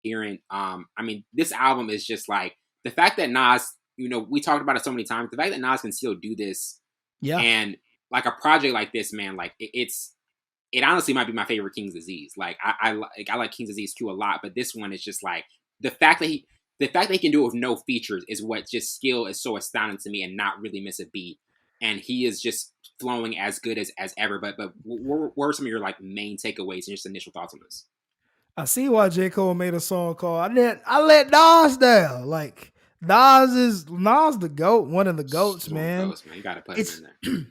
coherent. I mean, this album is just like the fact that Nas, we talked about it so many times. The fact that Nas can still do this, Yeah. and like a project like this, man, like it honestly might be my favorite King's Disease. Like I like King's Disease 2 a lot, but this one is just like the fact that he can do it with no features is what just skill is so astounding to me, and not really miss a beat. And he is just flowing as good as ever. But what were some of your like main takeaways and just initial thoughts on this? I see why J. Cole made a song called I let Nas down. Like Nas the GOAT, one of the GOATs, man. You gotta put him in there.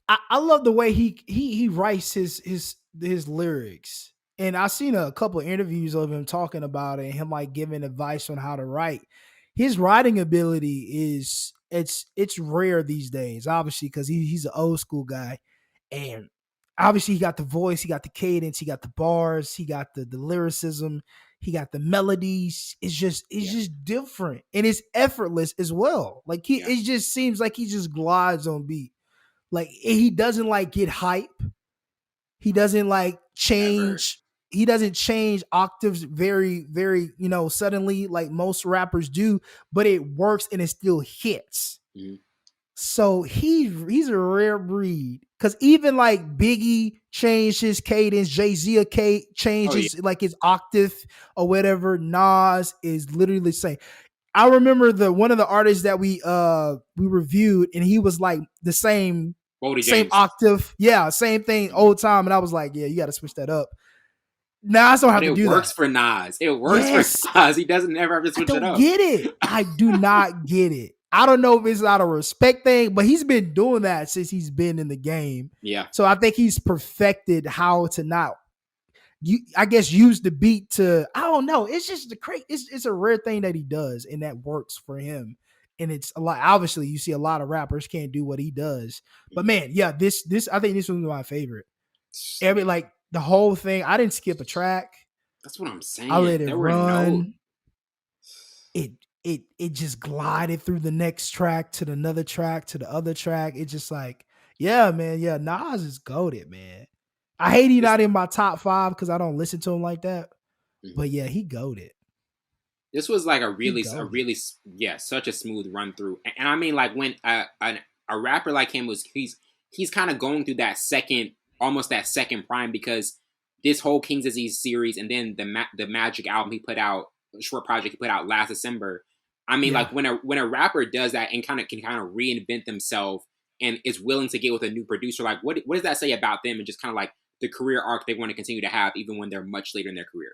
I love the way he writes his lyrics. And I've seen a couple of interviews of him talking about it and him like giving advice on how to write. His writing ability it's rare these days, obviously, because he's an old school guy. And obviously he got the voice, he got the cadence, he got the bars, he got the lyricism, he got the melodies. It's just different. And it's effortless as well. Like it just seems like he just glides on beat. Like he doesn't like get hype. He doesn't like change. He doesn't change octaves very, very, suddenly like most rappers do, but it works and it still hits. Mm-hmm. So he's a rare breed. Cause even like Biggie changed his cadence, Jay-Z changes like his octave or whatever. Nas is literally the same. I remember one of the artists that we reviewed, and he was like the same octave. Yeah, same thing, old time. And I was like, yeah, you got to switch that up. Nas don't have to do that. It works for Nas. It works for Nas. He doesn't ever have to switch it up. Get it. I do not get it. I don't know if it's not a respect thing, but he's been doing that since he's been in the game. Yeah. So I think he's perfected how to not, I guess, use the beat to, I don't know. It's just it's a rare thing that he does, and that works for him. And it's a lot. Obviously, you see a lot of rappers can't do what he does. But man, yeah, this I think this was my favorite. Like the whole thing, I didn't skip a track. That's what I'm saying. I let it run. It just glided through the next track to another track to the other track. It's just like, yeah, man, yeah, Nas is goated, man. I hate he's not in my top 5 because I don't listen to him like that. Mm-hmm. But yeah, he goated. This was like such a smooth run through. And I mean, like when a rapper like him he's kind of going through that second prime, because this whole King's Disease series and then the Magic album he put out, short project he put out last December. I mean, like when a rapper does that and can reinvent themselves and is willing to get with a new producer, like what does that say about them and just kind of like the career arc they want to continue to have even when they're much later in their career?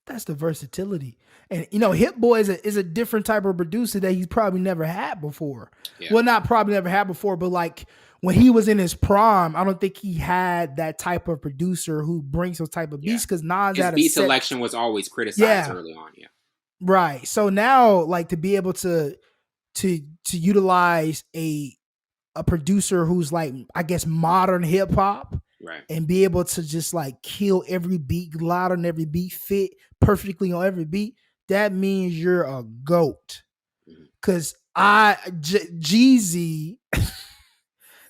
That's the versatility. And Hit Boy is a different type of producer that he's probably never had before. Yeah. Well, not probably never had before, but like when he was in his prime, I don't think he had that type of producer who brings those type of beats, because Nas his beat selection was always criticized early on. Yeah. Right. So now, like, to be able to utilize a producer who's like, I guess, modern hip hop, right, and be able to just like kill every beat, glide on every beat, fit perfectly on every beat, that means you're a GOAT. Because Jeezy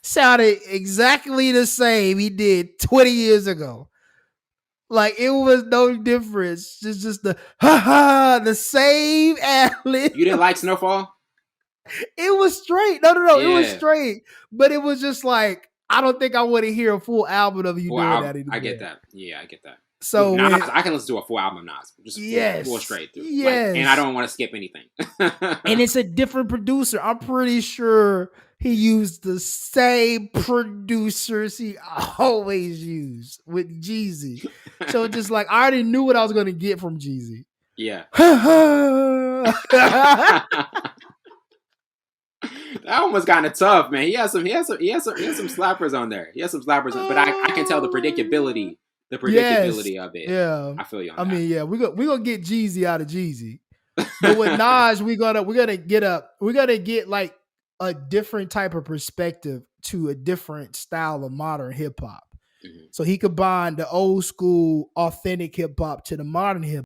sounded exactly the same he did 20 years ago. Like, it was no difference. Just the the same ad-lib. You didn't like Snowfall? It was straight. No. Yeah. It was straight. But it was just like, I don't think I want to hear a full album of you doing that anymore. I get that. Yeah, I get that. So Nas, I can listen to a full album of Nas. Just full straight through. Yes. Like, and I don't want to skip anything. And it's a different producer. I'm pretty sure he used the same producers he always used with Jeezy. So just like, I already knew what I was going to get from Jeezy. Yeah. That one was kind of tough, man. He has some slappers on there. But I can tell the predictability of it. Yeah, I feel you on that. I mean, yeah, we're gonna get Jeezy out of Jeezy, but with Nas, we're gonna get like a different type of perspective to a different style of modern hip hop. Mm-hmm. So he combined the old school authentic hip hop to the modern hip